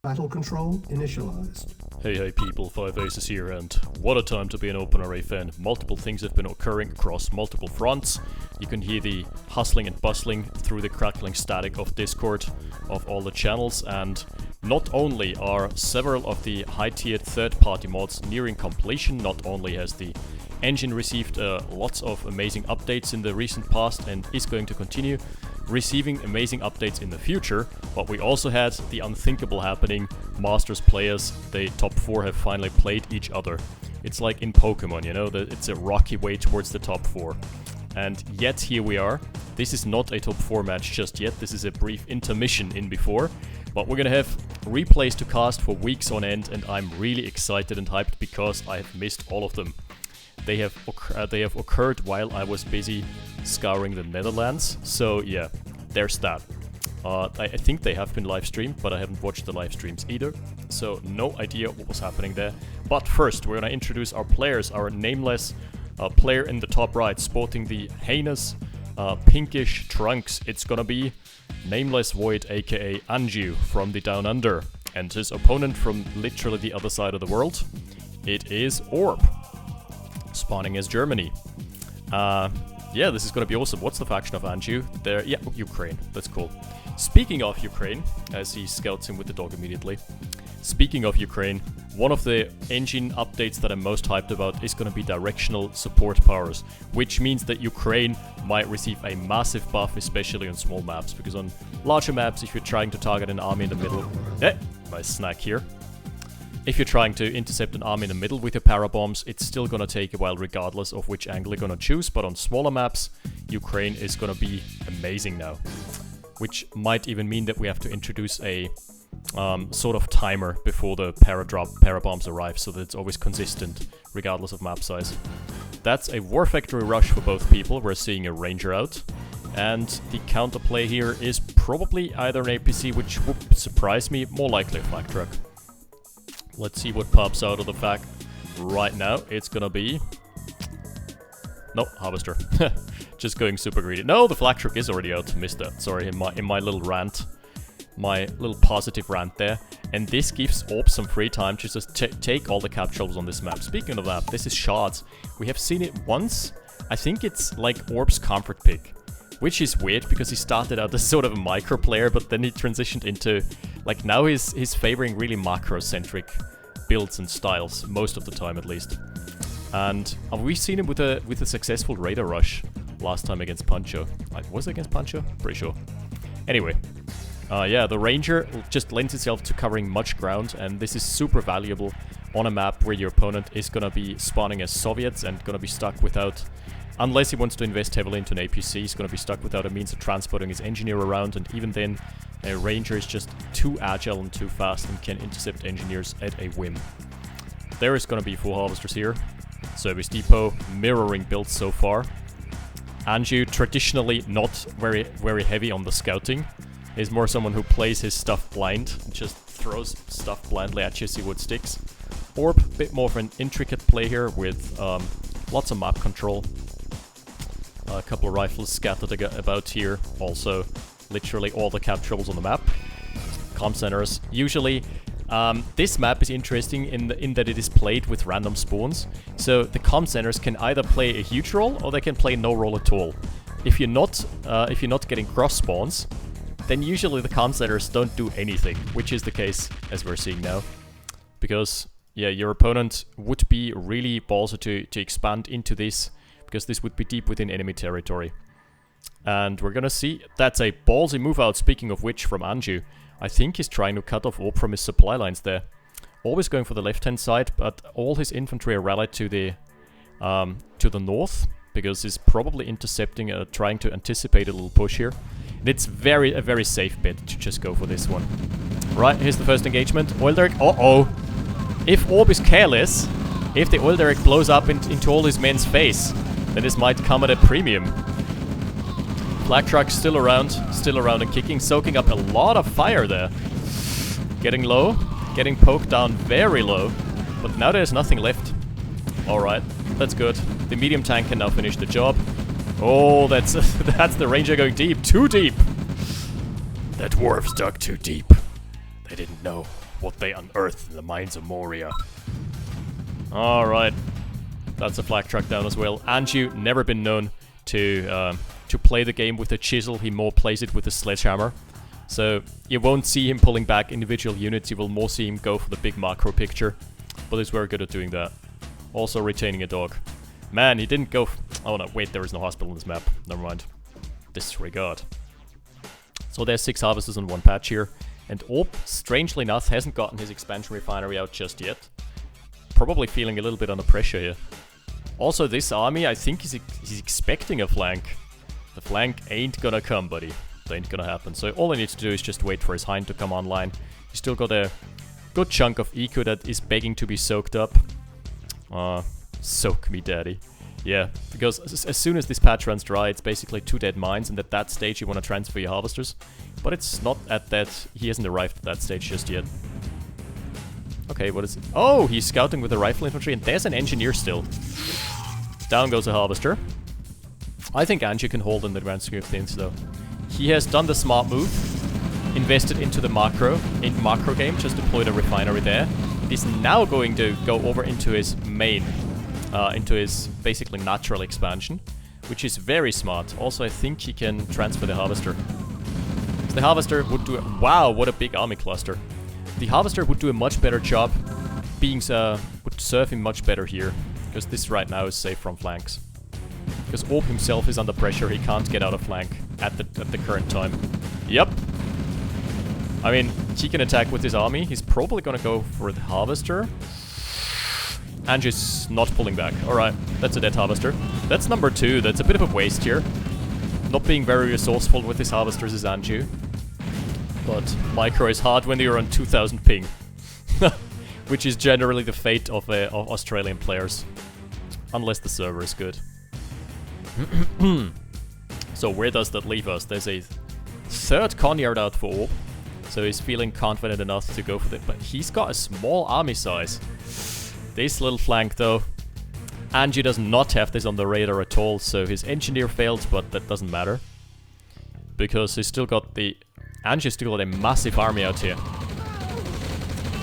Battle control initialized. Hey people, Five Aces here, and what a time to be an OpenRA fan. Multiple things have been occurring across multiple fronts. You can hear the hustling and bustling through the crackling static of Discord of all the channels, and not only are several of the high-tiered third-party mods nearing completion, not only has the engine received lots of amazing updates in the recent past and is going to continue receiving amazing updates in the future, but we also had the unthinkable happening. Masters players, the top 4 have finally played each other. It's like in Pokemon, you know, it's a rocky way towards the top 4. And yet here we are. This is not a top 4 match just yet, this is a brief intermission in before, but we're gonna have replays to cast for weeks on end, and I'm really excited and hyped because I have missed all of them. They have occurred while I was busy scouring the Netherlands, so yeah, there's that. I think they have been live streamed, but I haven't watched the live streams either, so no idea what was happening there. But first, we're gonna introduce our players. Our nameless player in the top right, sporting the heinous pinkish trunks. It's gonna be Nameless Void, aka Anjew from the Down Under, and his opponent from literally the other side of the world. It is Orb, spawning as Germany. Yeah, this is gonna be awesome. What's the faction of Anjew? There, yeah, Ukraine. That's cool. Speaking of Ukraine, as he scouts him with the dog immediately. Speaking of Ukraine, one of the engine updates that I'm most hyped about is gonna be directional support powers, which means that Ukraine might receive a massive buff, especially on small maps, because on larger maps, if you're trying to target an army in the middle... nice snack here. If you're trying to intercept an army in the middle with your parabombs, it's still gonna take a while regardless of which angle you're gonna choose, but on smaller maps, Ukraine is gonna be amazing now. Which might even mean that we have to introduce a sort of timer before the parabombs arrive, so that it's always consistent, regardless of map size. That's a War Factory rush for both people. We're seeing a Ranger out. And the counterplay here is probably either an APC, which would surprise me, more likely a flak truck. Let's see what pops out of the fact right now. It's gonna be... No, Harvester. Just going super greedy. No, the flak truck is already out. Missed that. Sorry, in my little rant. My little positive rant there. And this gives Orb some free time to just take all the capsules on this map. Speaking of that, this is Shards. We have seen it once. I think it's like Orb's comfort pick. Which is weird, because he started out as sort of a micro player, but then he transitioned into... Like, now he's favoring really macro-centric builds and styles, most of the time at least. And we've seen him with a successful Raider rush last time against Pancho. Was it against Pancho? Pretty sure. Anyway, yeah, the Ranger just lends itself to covering much ground, and this is super valuable on a map where your opponent is gonna be spawning as Soviets and gonna be stuck without... Unless he wants to invest heavily into an APC, he's gonna be stuck without a means of transporting his engineer around, and even then, a Ranger is just too agile and too fast and can intercept engineers at a whim. There is gonna be 4 Harvesters here. Service Depot, mirroring builds so far. Anjew, traditionally not very heavy on the scouting, is more someone who plays his stuff blind, just throws stuff blindly at you, see what sticks. Orb, a bit more of an intricate play here with lots of map control. A couple of rifles scattered about here, also literally all the cap troubles on the map. Comm centers, usually this map is interesting in that it is played with random spawns. So the comm centers can either play a huge role or they can play no role at all. If you're not getting cross spawns, then usually the comm centers don't do anything, which is the case as we're seeing now. Because yeah, your opponent would be really ballsy to expand into this, because this would be deep within enemy territory. And we're gonna see, that's a ballsy move out, speaking of which, from Anjew. I think he's trying to cut off Orb from his supply lines there. Always going for the left-hand side, but all his infantry are rallied to the north, because he's probably intercepting, trying to anticipate a little push here. And it's a very safe bet to just go for this one. Right, here's the first engagement. Oil Derrick, uh-oh! If Orb is careless, if the Oil Derrick blows up into all his men's face, then this might come at a premium. Flak truck still around and kicking, soaking up a lot of fire there. Getting low, getting poked down very low, but now there's nothing left. Alright, that's good. The medium tank can now finish the job. Oh, that's the Ranger going deep, too deep! That dwarf's dug too deep. They didn't know. what they unearthed in the mines of Moria. Alright. That's a flak truck down as well. Anjew, never been known to play the game with a chisel. He more plays it with a sledgehammer. So you won't see him pulling back individual units. You will more see him go for the big macro picture. But he's very good at doing that. Also retaining a dog. Man, he didn't go... Oh no, wait, there is no hospital on this map. Never mind. Disregard. So there's 6 harvesters on 1 patch here. And Orb, strangely enough, hasn't gotten his expansion refinery out just yet. Probably feeling a little bit under pressure here. Also, this army, I think he's expecting a flank. The flank ain't gonna come, buddy. It ain't gonna happen. So all he needs to do is just wait for his hind to come online. He's still got a good chunk of eco that is begging to be soaked up. Soak me, daddy. Yeah, because as soon as this patch runs dry, it's basically 2 dead mines, and at that stage you want to transfer your harvesters. But it's not at that... He hasn't arrived at that stage just yet. Okay, what is it? Oh, he's scouting with the rifle infantry, and there's an engineer still. Down goes a harvester. I think Anjew can hold in the grand scheme of things, though. He has done the smart move. Invested into the macro game, just deployed a refinery there. He's now going to go over into his main, into his basically natural expansion, which is very smart. Also, I think he can transfer the harvester. So the harvester would do wow, what a big army cluster. The harvester would do a much better job, would serve him much better here, because this right now is safe from flanks. Because Orb himself is under pressure, he can't get out of flank at the current time. Yep. I mean, he can attack with his army. He's probably gonna go for the harvester. Anjew's not pulling back. Alright, that's a dead harvester. That's number 2. That's a bit of a waste here. Not being very resourceful with his harvesters is Anjew. But micro is hard when you're on 2000 ping. Which is generally the fate of Australian players. Unless the server is good. So where does that leave us? There's a 3rd Conyard out for Orb. So he's feeling confident enough to go for it. But he's got a small army size. This little flank though. Anjew does not have this on the radar at all. So his engineer failed, but that doesn't matter. Because he's still got the... Anjew's still got a massive army out here.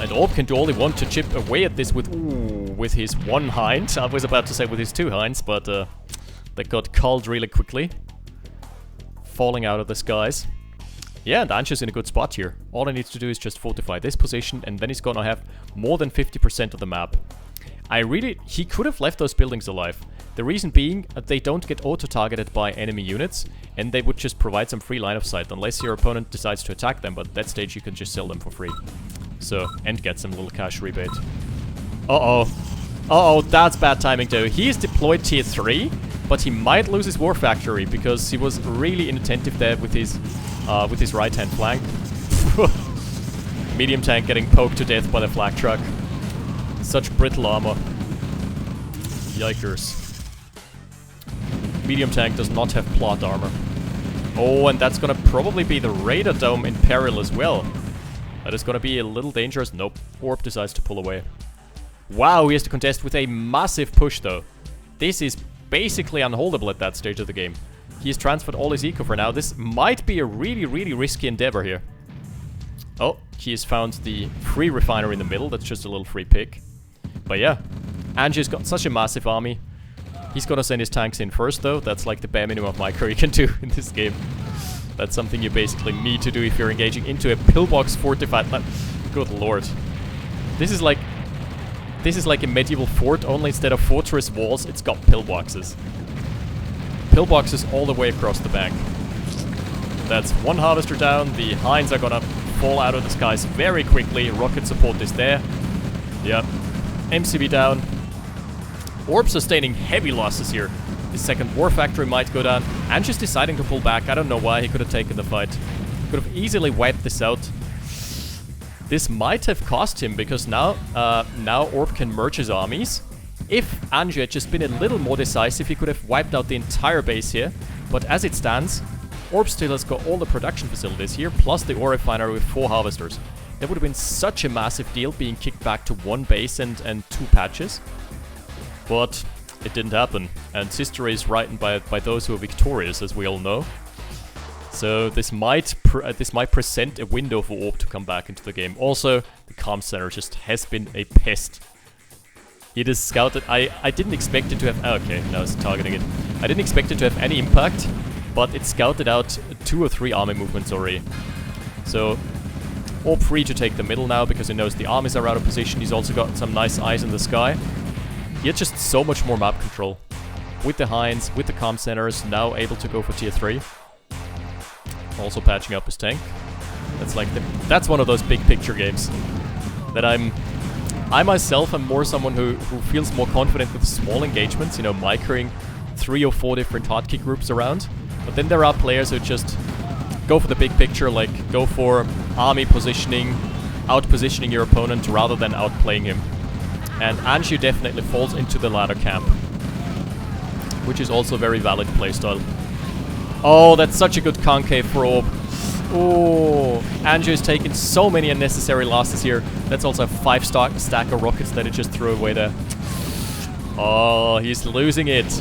And Orb can do all he wants to chip away at this with his 1 hind. I was about to say with his 2 hinds, but that got culled really quickly. Falling out of the skies. Yeah, and Anjew's in a good spot here. All he needs to do is just fortify this position, and then he's gonna have more than 50% of the map. He could have left those buildings alive. The reason being, they don't get auto-targeted by enemy units, and they would just provide some free line of sight, unless your opponent decides to attack them, but at that stage you can just sell them for free. So, and get some little cash rebate. Uh-oh. Uh-oh, that's bad timing though. He is deployed tier 3, but he might lose his war factory, because he was really inattentive there with his right-hand flank. Medium tank getting poked to death by the flak truck. Such brittle armor. Yikers. Medium tank does not have plot armor. Oh, and that's gonna probably be the radar dome in peril as well. That is gonna be a little dangerous. Nope. Orb decides to pull away. Wow, he has to contest with a massive push though. This is basically unholdable at that stage of the game. He has transferred all his eco for now. This might be a really, really risky endeavor here. Oh, he has found the free refinery in the middle. That's just a little free pick. But yeah, Anjew's got such a massive army. He's gonna send his tanks in first though. That's like the bare minimum of micro you can do in this game. That's something you basically need to do if you're engaging into a pillbox fortified... Good lord. This is like a medieval fort, only instead of fortress walls, it's got pillboxes. Pillboxes all the way across the bank. That's 1 harvester down. The hinds are gonna fall out of the skies very quickly. Rocket support is there. Yep. MCB down. Orb sustaining heavy losses here. The 2nd war factory might go down. And just deciding to pull back. I don't know why. He could have taken the fight. Could have easily wiped this out. This might have cost him, because now Orb can merge his armies. If Anjew had just been a little more decisive, he could have wiped out the entire base here. But as it stands, Orb still has got all the production facilities here, plus the ore refinery with 4 harvesters. That would have been such a massive deal, being kicked back to 1 base and 2 patches. But it didn't happen. And history is written by those who are victorious, as we all know. So this might present a window for Orb to come back into the game. Also, the comm center just has been a pest. It is scouted. I didn't expect it to have... Okay, now it's targeting it. I didn't expect it to have any impact, but it scouted out 2 or 3 army movements already. So, Orb free to take the middle now because he knows the armies are out of position. He's also got some nice eyes in the sky. He had just so much more map control. With the Hinds, with the comm centers, now able to go for tier 3. Also patching up his tank. That's like that's one of those big picture games that I myself am more someone who feels more confident with small engagements, you know, microing 3 or 4 different hotkey groups around. But then there are players who just go for the big picture, like go for army positioning, out-positioning your opponent rather than outplaying him. And Anjew definitely falls into the latter camp, which is also a very valid playstyle. Oh, that's such a good concave for Orb. Oh, Anjew has taken so many unnecessary losses here. That's also a 5-stack of rockets that he just threw away there. Oh, he's losing it.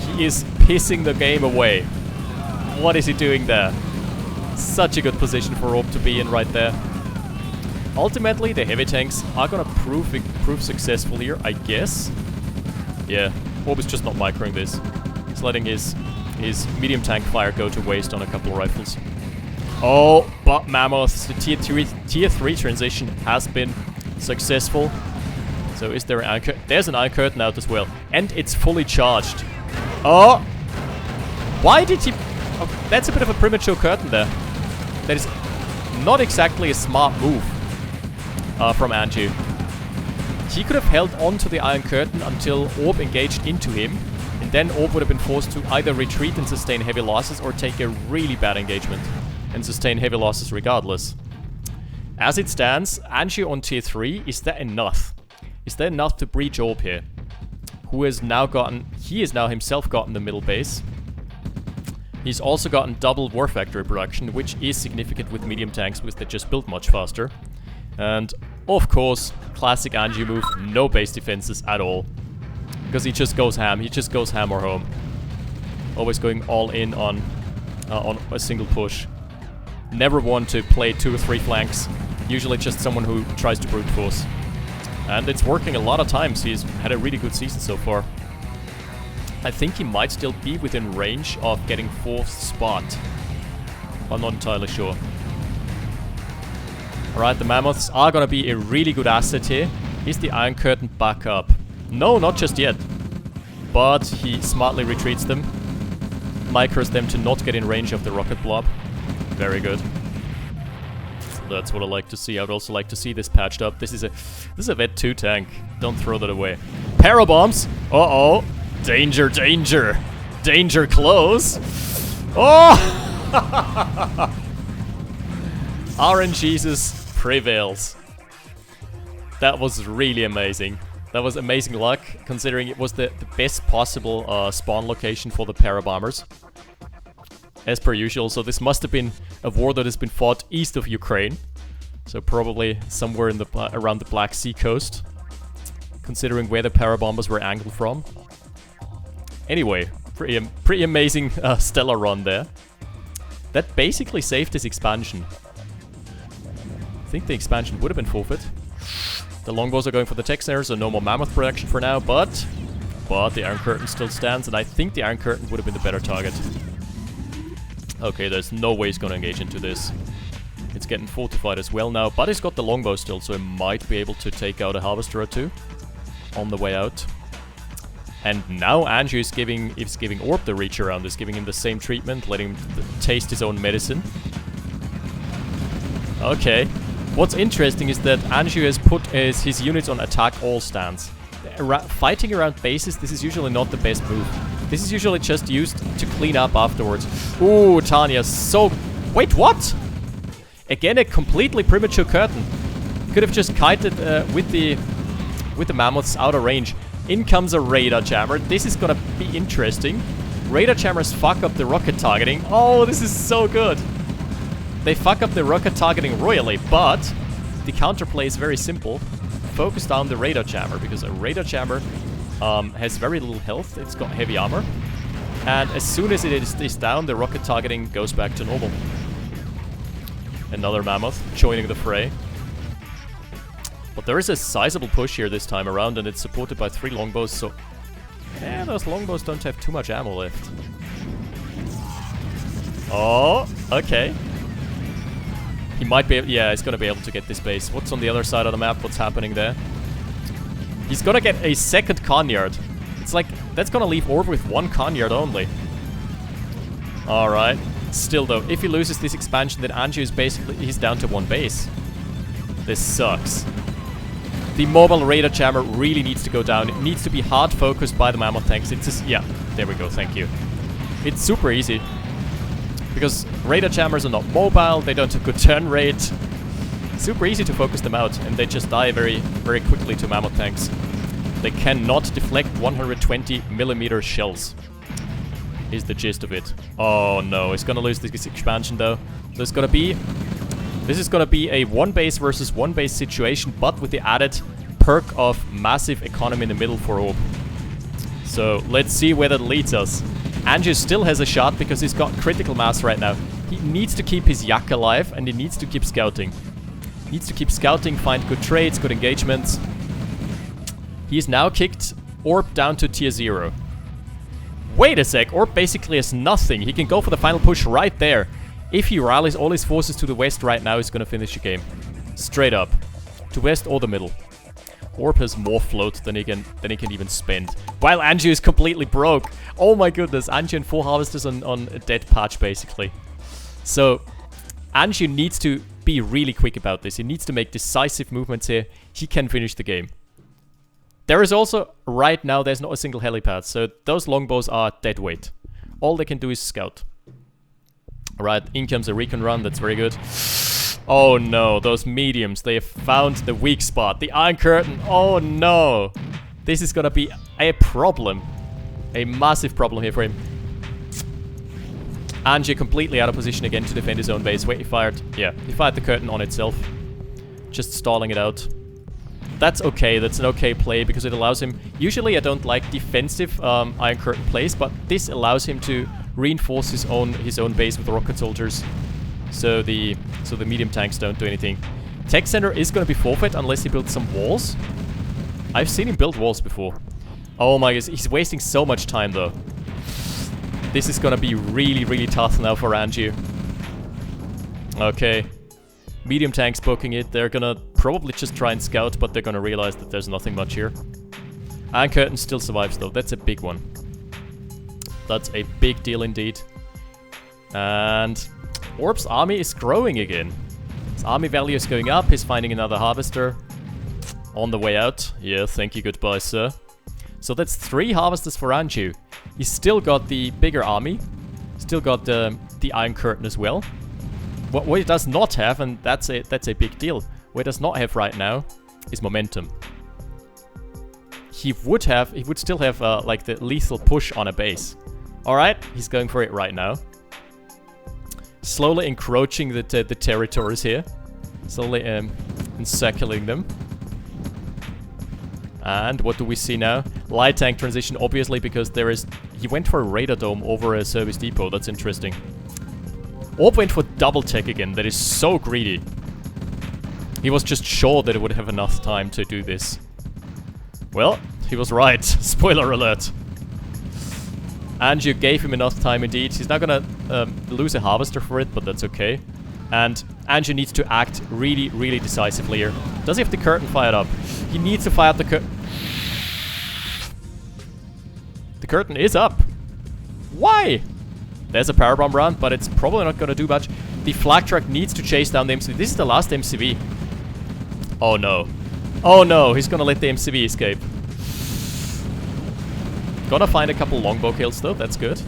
He is pissing the game away. What is he doing there? Such a good position for Orb to be in right there. Ultimately, the heavy tanks are gonna prove successful here, I guess. Yeah, Orb is just not microing this. He's letting his medium tank fire go to waste on a couple of rifles. Oh, but Mammoths, the tier 3 transition has been successful. So is there an Iron Curtain? There's an Iron Curtain out as well. And it's fully charged. Oh! Why did he... Oh, that's a bit of a premature curtain there. That is not exactly a smart move from Anjew. He could have held on to the Iron Curtain until Orb engaged into him. And then Orb would have been forced to either retreat and sustain heavy losses or take a really bad engagement and sustain heavy losses regardless. As it stands, Anjew on tier 3, is that enough? Is that enough to breach Orb here? Who has now gotten... He has now himself gotten the middle base. He's also gotten double War Factory production, which is significant with medium tanks, which they just built much faster. And, of course, classic Anjew move, no base defenses at all. Because he just goes ham. He just goes ham or home. Always going all in on a single push. Never one to play 2 or 3 flanks. Usually just someone who tries to brute force. And it's working a lot of times. He's had a really good season so far. I think he might still be within range of getting 4th spot. I'm not entirely sure. Alright, the Mammoths are gonna be a really good asset here. Is the Iron Curtain back up? No, not just yet. But he smartly retreats them. Micros them to not get in range of the rocket blob. Very good. That's what I like to see. I would also like to see this patched up. This is a Vet 2 tank. Don't throw that away. Parabombs! Uh-oh! Danger, danger! Danger close! Oh! RNGesus prevails. That was really amazing. That was amazing luck, considering it was the best possible spawn location for the Parabombers. As per usual, so this must have been a war that has been fought east of Ukraine. So probably somewhere in the around the Black Sea coast, considering where the Parabombers were angled from. Anyway, pretty amazing stellar run there. That basically saved his expansion. I think the expansion would have been forfeit. The longbows are going for the tech centers, so no more Mammoth production for now, but the Iron Curtain still stands, and I think the Iron Curtain would have been the better target. Okay, there's no way he's gonna engage into this. It's getting fortified as well now, but he's got the longbow still, so he might be able to take out a Harvester or 2 on the way out. And now Anjew is giving Orb the reach around, is giving him the same treatment, letting him taste his own medicine. Okay. What's interesting is that Anjew has put his units on attack all stance. Fighting around bases, this is usually not the best move. This is usually just used to clean up afterwards. Ooh, Tanya, so... Wait, what? Again, a completely premature curtain. Could have just kited with the Mammoths out of range. In comes a radar jammer. This is gonna be interesting. Radar jammers fuck up the rocket targeting. Oh, this is so good. They fuck up the rocket targeting royally, but the counterplay is very simple. Focus down the radar jammer, because a radar jammer has very little health. It's got heavy armor. And as soon as it is down, the rocket targeting goes back to normal. Another mammoth joining the fray. But there is a sizable push here this time around, and it's supported by 3 longbows, so... yeah, those longbows don't have too much ammo left. Oh, okay. He might be... yeah, he's gonna be able to get this base. What's on the other side of the map? What's happening there? He's gonna get a second Conyard. It's like, that's gonna leave Orb with 1 Conyard only. Alright. Still though, if he loses this expansion, then Anjew is basically... he's down to 1 base. This sucks. The mobile radar jammer really needs to go down. It needs to be hard focused by the mammoth tanks. It's just... yeah, there we go, thank you. It's super easy. Because radar jammers are not mobile, they don't have good turn rate. Super easy to focus them out, and they just die very, very quickly to mammoth tanks. They cannot deflect 120mm shells. Is the gist of it. Oh no, it's gonna lose this expansion though. This is gonna be a 1 base versus 1 base situation, but with the added perk of massive economy in the middle for Orb. So let's see where that leads us. Anjew still has a shot because he's got critical mass right now. He needs to keep his yak alive, and he needs to keep scouting. Needs to keep scouting, find good trades, good engagements. He's now kicked Orb down to tier 0. Wait a sec, Orb basically has nothing. He can go for the final push right there. If he rallies all his forces to the west right now, he's gonna finish the game. Straight up. To west or the middle. Orb has more float than he can even spend. While Anjew is completely broke. Oh my goodness, Anjew and 4 harvesters on a dead patch basically. So, Anjew needs to be really quick about this. He needs to make decisive movements here. He can finish the game. There is also, right now, there's not a single helipad, so those longbows are dead weight. All they can do is scout. Alright, in comes a recon run, that's very good. Oh no, those mediums, they have found the weak spot. The Iron Curtain, oh no! This is gonna be a problem. A massive problem here for him. Anjew completely out of position again to defend his own base. Wait, he fired. Yeah, he fired the curtain on itself. Just stalling it out. That's okay, that's an okay play because it allows him... usually I don't like defensive Iron Curtain plays, but this allows him to reinforce his own base with rocket soldiers. So the medium tanks don't do anything. Tech Center is going to be forfeit unless he builds some walls. I've seen him build walls before. Oh my goodness, he's wasting so much time though. This is going to be really, really tough now for Anjew. Okay. Medium tanks poking it. They're gonna probably just try and scout, but they're gonna realize that there's nothing much here. Iron Curtain still survives though. That's a big one. That's a big deal indeed. And Orb's army is growing again. His army value is going up. He's finding another harvester on the way out. Yeah, thank you, goodbye, sir. So that's 3 harvesters for Anjew. He's still got the bigger army. Still got the Iron Curtain as well. What he does not have, and that's a big deal, what he does not have right now is momentum. He would still have like the lethal push on a base. Alright, he's going for it right now. Slowly encroaching the territories here. Slowly encircling them. And what do we see now? Light tank transition, obviously, because he went for a radar dome over a service depot. That's interesting. Orb went for double tech again. That is so greedy. He was just sure that it would have enough time to do this. Well, he was right. Spoiler alert. Anjew gave him enough time indeed. He's now gonna lose a harvester for it, but that's okay. And Anjew needs to act really, really decisively here. Does he have the curtain fired up? He needs to fire up the curtain. The curtain is up. Why? There's a power bomb run, but it's probably not going to do much. The flak truck needs to chase down the MCV. This is the last MCV. Oh no. Oh no, he's going to let the MCV escape. Gonna find a couple longbow kills though, that's good.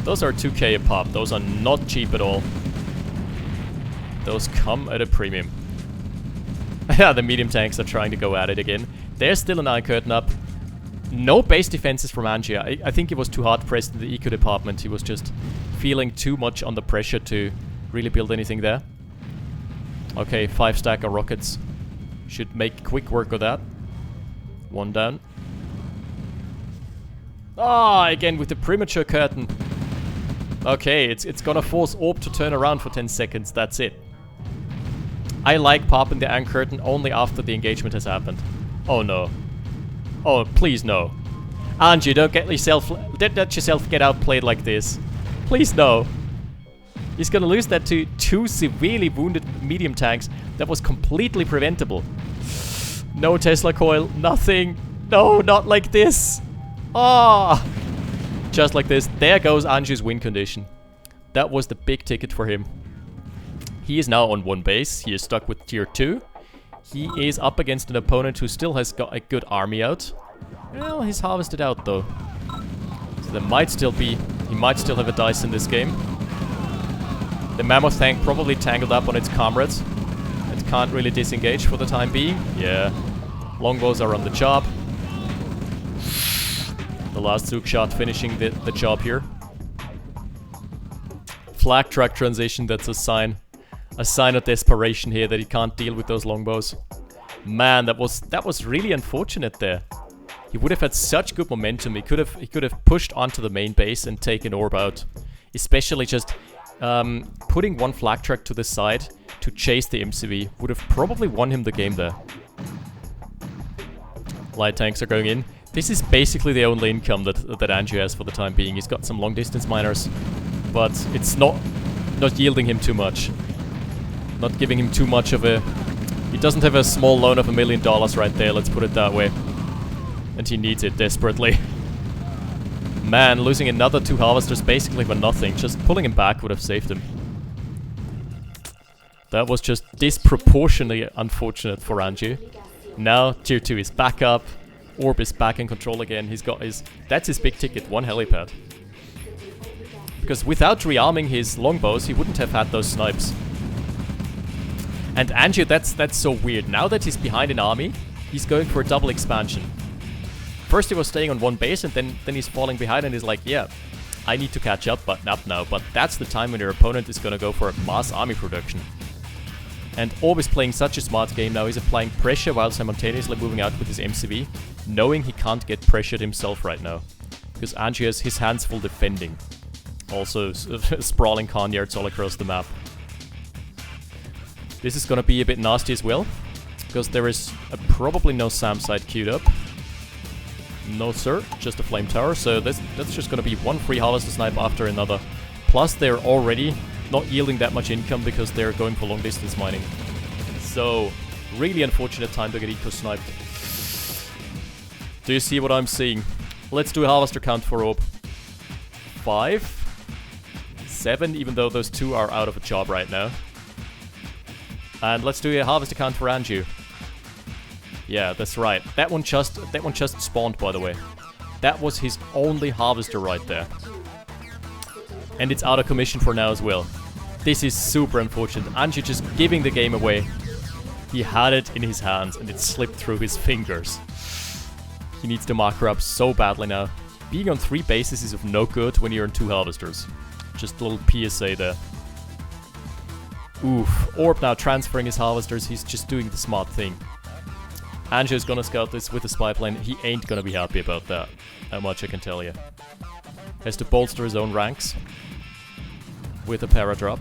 Those are 2k a pop. Those are not cheap at all. Those come at a premium. Yeah, the medium tanks are trying to go at it again. There's still an Iron Curtain up. No base defenses from Anjew. I think he was too hard pressed in the eco department. He was just feeling too much under pressure to really build anything there. Okay, 5 stack of rockets. Should make quick work of that. 1 down. Ah, again with the premature curtain. Okay, it's gonna force Orb to turn around for 10 seconds. That's it. I like popping the Iron Curtain only after the engagement has happened. Oh no. Oh, please no. Anjew, don't let yourself get outplayed like this. Please no. He's gonna lose that to 2 severely wounded medium tanks. That was completely preventable. No Tesla coil, nothing. No, not like this. Ah. Just like this. There goes Anjew's win condition. That was the big ticket for him. He is now on 1 base. He is stuck with tier 2. He is up against an opponent who still has got a good army out. Well, he's harvested out though. So there might still be... He might still have a dice in this game. The Mammoth tank probably tangled up on its comrades. It can't really disengage for the time being. Yeah. Longbows are on the job. The last Zook shot finishing the job here. Flag truck transition, that's a sign of desperation here that he can't deal with those longbows. Man, that was really unfortunate there. He would have had such good momentum. He could have pushed onto the main base and taken Orb out. Especially just putting 1 flag truck to the side to chase the MCV would have probably won him the game there. Light tanks are going in. This is basically the only income that Anjew has for the time being. He's got some long distance miners, but it's not yielding him too much. Not giving him too much of a... He doesn't have a small loan of $1 million right there, let's put it that way. And he needs it desperately. Man, losing another 2 harvesters basically for nothing. Just pulling him back would have saved him. That was just disproportionately unfortunate for Anjew. Now tier 2 is back up. Orb is back in control again. He's got his... That's his big ticket, 1 helipad. Because without rearming his longbows, he wouldn't have had those snipes. And Anjew, that's so weird. Now that he's behind an army, he's going for a double expansion. First he was staying on 1 base, and then he's falling behind and he's like, yeah, I need to catch up now. But that's the time when your opponent is gonna go for a mass army production. And Orb is playing such a smart game now. He's applying pressure while simultaneously moving out with his MCV, knowing he can't get pressured himself right now. Because Anjew has his hands full defending. Also, sprawling Carnyards all across the map. This is gonna be a bit nasty as well, because there is probably no SAM site queued up. No sir, just a flame tower, so that's just gonna be 1 free harvester snipe after another. Plus they're already not yielding that much income because they're going for long distance mining. So, really unfortunate time to get eco sniped. Do you see what I'm seeing? Let's do a harvester count for Orb. 5, 7, even though those 2 are out of a job right now. And let's do a harvester count for Anjew. Yeah, that's right. That one just spawned, by the way. That was his only harvester right there. And it's out of commission for now as well. This is super unfortunate. Anjew just giving the game away. He had it in his hands and it slipped through his fingers. He needs to marker up so badly now. Being on 3 bases is of no good when you're on 2 harvesters. Just a little PSA there. Oof. Orb now transferring his harvesters. He's just doing the smart thing. Anjew is gonna scout this with the spy plane. He ain't gonna be happy about that. How much I can tell you. Has to bolster his own ranks. With a para drop.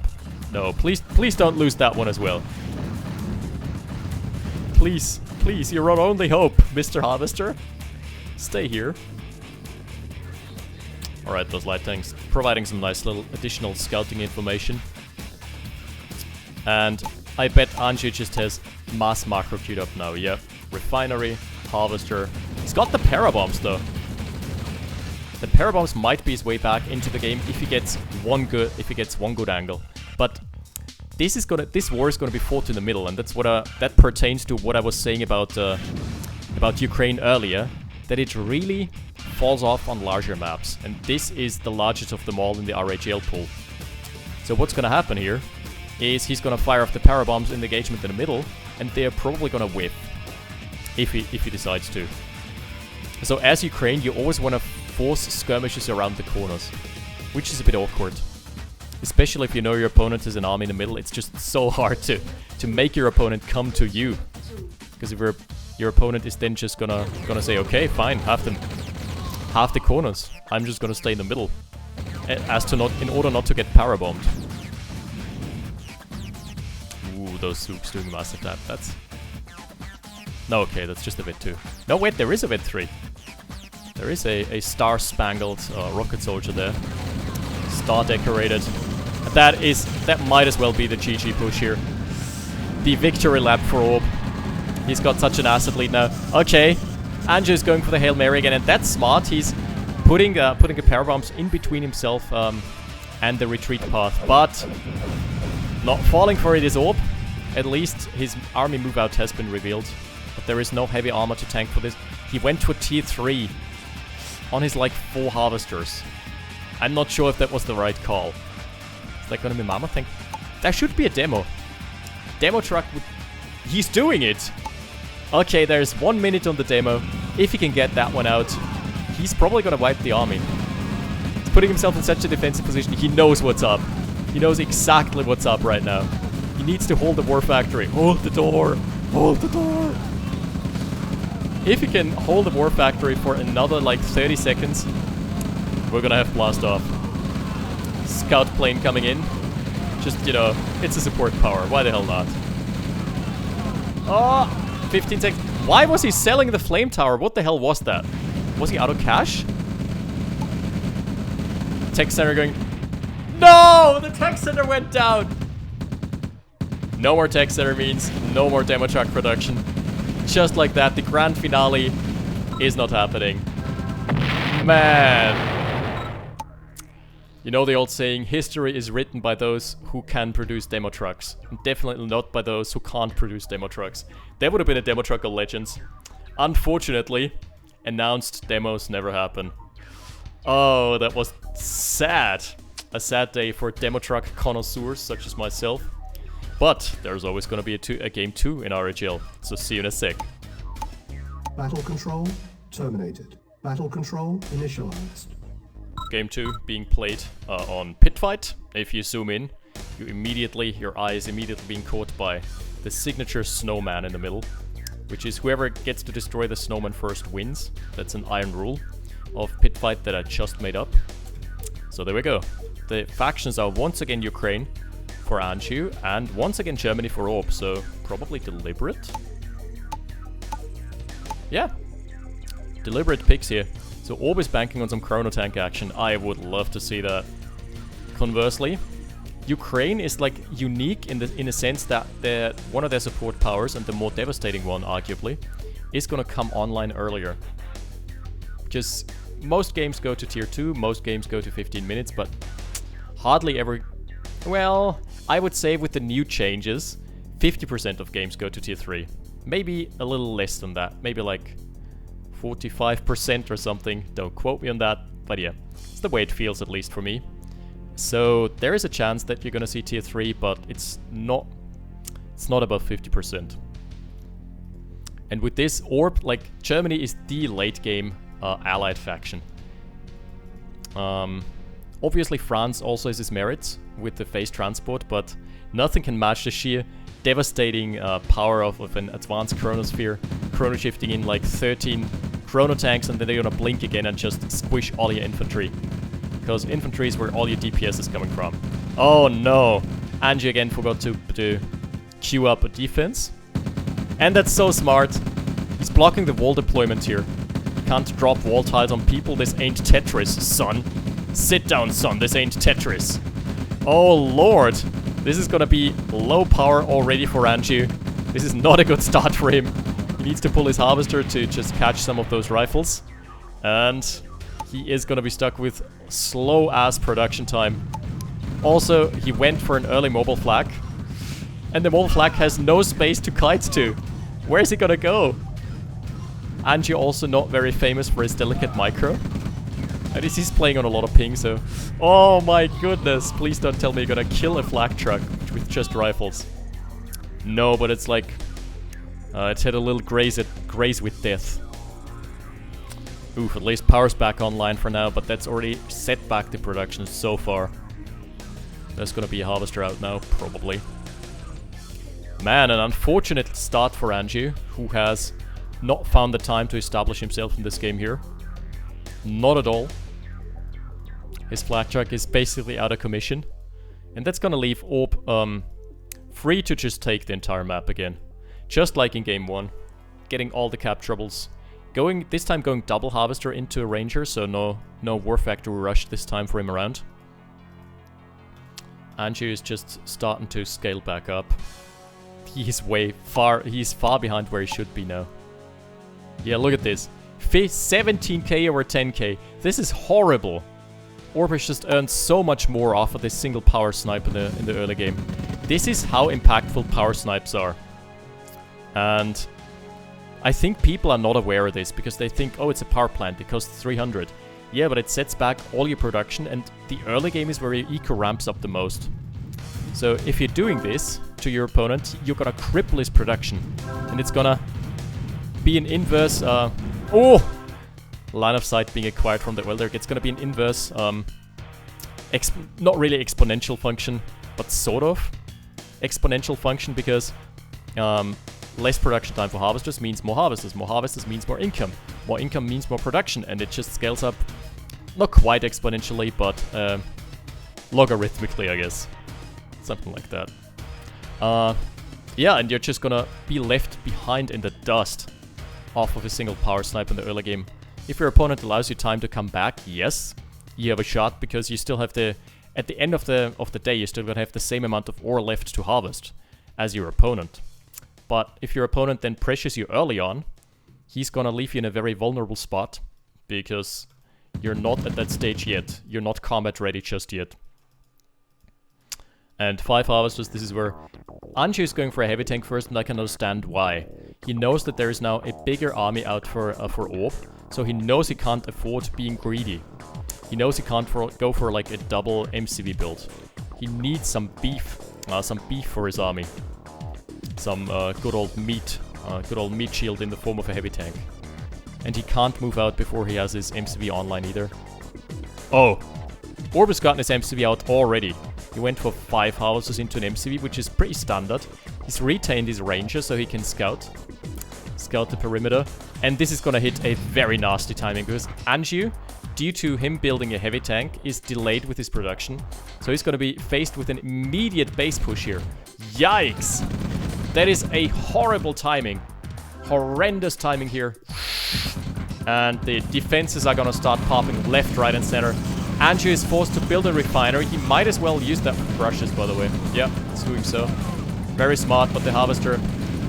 No, please don't lose that one as well. Please, you're our only hope, Mr. Harvester. Stay here. Alright, those light tanks providing some nice little additional scouting information. And I bet Anjew just has mass macro queued up now, yeah. Refinery, harvester. He's got the parabombs though. The parabombs might be his way back into the game if he gets one good angle. But this war is gonna be fought in the middle, and that's what that pertains to what I was saying about Ukraine earlier. That it really falls off on larger maps, and this is the largest of them all in the RHL pool. So what's gonna happen here is he's gonna fire off the parabombs in the engagement in the middle, and they're probably gonna whiff if he decides to. So as Ukraine, you always want to force skirmishes around the corners, which is a bit awkward. Especially if you know your opponent has an army in the middle, it's just so hard to make your opponent come to you. Because if your opponent is then just gonna say, okay, fine, have the corners. I'm just gonna stay in the middle. in order not to get power bombed. Ooh, those soups doing massive damage. That's... No, okay, that's just a vid 2. No, wait, there is a vid 3. There is a star-spangled rocket soldier there. Star decorated. That might as well be the GG push here. The victory lap for Orb. He's got such an asset lead now. Okay, Anjew is going for the Hail Mary again, and that's smart. He's putting the power bombs in between himself and the retreat path, but not falling for it is Orb. At least his army move out has been revealed, but there is no heavy armor to tank for this. He went to a tier 3 on his like 4 harvesters. I'm not sure if that was the right call. Is that gonna be Mammoth thing? There should be a demo. Demo truck would... He's doing it! Okay, there's 1 minute on the demo. If he can get that one out, he's probably gonna wipe the army. He's putting himself in such a defensive position. He knows what's up. He knows exactly what's up right now. He needs to hold the war factory. Hold the door! Hold the door! If he can hold the war factory for another like 30 seconds, we're gonna have blast off. Scout plane coming in. Just, you know, it's a support power. Why the hell not? Oh, 15 seconds. Why was he selling the flame tower? What the hell was that? Was he out of cash? Tech center going... No! The tech center went down! No more tech center means no more demo truck production. Just like that, the grand finale is not happening. Man. You know the old saying, history is written by those who can produce demo trucks. And definitely not by those who can't produce demo trucks. There would have been a demo truck of legends. Unfortunately, announced demos never happen. Oh, that was sad. A sad day for demo truck connoisseurs such as myself. But there's always going to be a game 2 in RHL, so see you in a sec. Battle control terminated. Battle control initialized. Game 2 being played on Pit Fight. If you zoom in, your eye is immediately being caught by the signature snowman in the middle, which is whoever gets to destroy the snowman first wins. That's an iron rule of Pit Fight that I just made up. So there we go. The factions are once again Ukraine for Anjew, and once again Germany for Orb, so probably deliberate. Yeah, deliberate picks here. So Orb is banking on some chrono tank action. I would love to see that. Conversely, Ukraine is like unique in a sense that one of their support powers, and the more devastating one arguably, is gonna come online earlier. Just most games go to tier 2, most games go to 15 minutes, but hardly ever... Well, I would say with the new changes, 50% of games go to tier 3. Maybe a little less than that. Maybe like 45% or something. Don't quote me on that. But yeah, it's the way it feels, at least for me. So there is a chance that you're gonna see tier 3, but it's not above 50%. And with this Orb, like, Germany is the late game allied faction. Obviously France also has its merits with the phase transport, but nothing can match the sheer devastating power of an advanced chronosphere, chrono shifting in like 13 chrono tanks, and then they're gonna blink again and just squish all your infantry. Because infantry is where all your DPS is coming from. Oh no! Anjew again forgot to queue up a defense. And that's so smart. He's blocking the wall deployment here. Can't drop wall tiles on people, this ain't Tetris, son. Sit down, son, this ain't Tetris. Oh lord, this is gonna be low power already for Anjew. This is not a good start for him. He needs to pull his harvester to just catch some of those rifles. And he is gonna be stuck with slow ass production time. Also, he went for an early mobile flak. And the mobile flak has no space to kite to. Where is he gonna go? Anjew also not very famous for his delicate micro. And he's playing on a lot of ping, so... Oh my goodness, please don't tell me you're gonna kill a flak truck with just rifles. No, but it's like... it's had a little graze with death. Oof, at least power's back online for now, but that's already set back the production so far. There's gonna be a harvester out now, probably. Man, an unfortunate start for Anjew, who has not found the time to establish himself in this game here. Not at all. His flak truck is basically out of commission. And that's gonna leave Orb free to just take the entire map again. Just like in game 1. Getting all the cap troubles. This time going double harvester into a ranger, so no war factory rush this time for him around. Anjew is just starting to scale back up. He's far behind where he should be now. Yeah, look at this. 17k over 10k. This is horrible. Orb has just earned so much more off of this single power snipe in the early game. This is how impactful power snipes are. And I think people are not aware of this because they think, oh, it's a power plant, it costs 300. Yeah, but it sets back all your production, and the early game is where your eco ramps up the most. So if you're doing this to your opponent, you're gonna cripple his production. And it's gonna be an inverse... line of sight being acquired from the welder. It's gonna be an inverse... not really exponential function, but sort of exponential function, because less production time for harvesters means more harvesters. More harvesters means more income. More income means more production, and it just scales up, not quite exponentially, but logarithmically, I guess. Something like that. Yeah, and you're just gonna be left behind in the dust off of a single power snipe in the early game. If your opponent allows you time to come back, yes, you have a shot, because you still have at the end of the day, you're still gonna have the same amount of ore left to harvest as your opponent. But if your opponent then pressures you early on, he's gonna leave you in a very vulnerable spot, because you're not at that stage yet. You're not combat ready just yet. And 5 harvesters, this is where Anjew is going for a heavy tank first, and I can understand why. He knows that there is now a bigger army out for Orb, so he knows he can't afford being greedy. He knows he can't go for like a double MCV build. He needs some beef for his army. Some good old meat shield in the form of a heavy tank. And he can't move out before he has his MCV online either. Oh! Orb has gotten his MCV out already. He went for 5 harvesters into an MCV, which is pretty standard. He's retained his ranger so he can scout the perimeter. And this is gonna hit a very nasty timing, because Anjew, due to him building a heavy tank, is delayed with his production. So he's gonna be faced with an immediate base push here. Yikes! That is a horrible timing. Horrendous timing here. And the defenses are gonna start popping left, right, and center. Anjew is forced to build a refinery. He might as well use that for crushes, by the way. Yeah, it's doing so. Very smart, but the harvester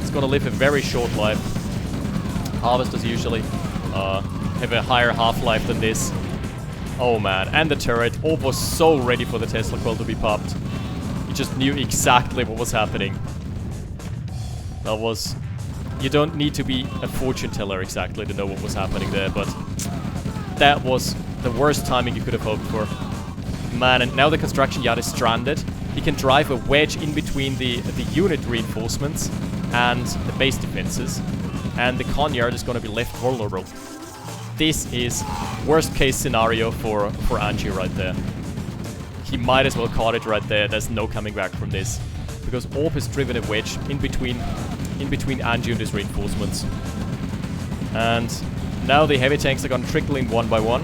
is gonna live a very short life. Harvesters usually have a higher half-life than this. Oh man, and the turret. Orb was so ready for the Tesla coil to be popped. He just knew exactly what was happening. That was... You don't need to be a fortune teller exactly to know what was happening there, but that was the worst timing you could have hoped for. Man, and now the construction yard is stranded. He can drive a wedge in between the unit reinforcements and the base defenses, and the con yard is going to be left vulnerable. This is worst case scenario for Anjew right there. He might as well caught it right there. There's no coming back from this, because Orb has driven a wedge in between Anjew and his reinforcements. And now the heavy tanks are going to trickle in one by one.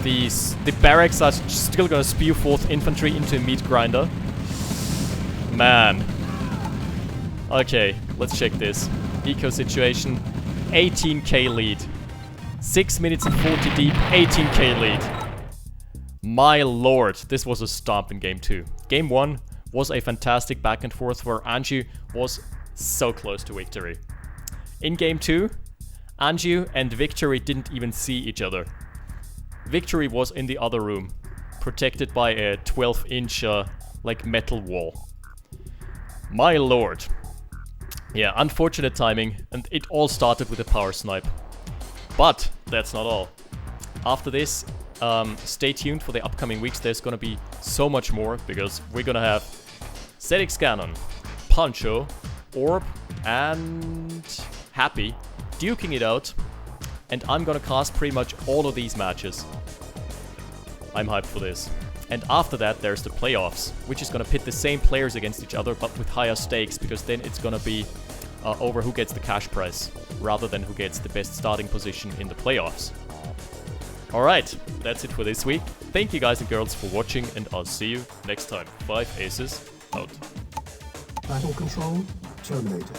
The barracks are still going to spew forth infantry into a meat grinder. Man. Okay, let's check this. Eco situation. 18k lead. 6 minutes and 40 deep, 18k lead. My lord, this was a stomp in game 2. Game 1 was a fantastic back and forth where Anjew was so close to victory. In game 2, Anjew and Victory didn't even see each other. Victory was in the other room, protected by a 12-inch like metal wall. My lord. Yeah, unfortunate timing, and it all started with a power snipe. But that's not all. After this, stay tuned for the upcoming weeks. There's gonna be so much more, because we're gonna have Zedix Cannon, Pancho, Orb, and Happy duking it out, and I'm gonna cast pretty much all of these matches. I'm hyped for this. And after that, there's the playoffs, which is gonna pit the same players against each other, but with higher stakes, because then it's gonna be over who gets the cash prize, rather than who gets the best starting position in the playoffs. Alright, that's it for this week. Thank you guys and girls for watching, and I'll see you next time. 5 Aces out. Battle control terminated.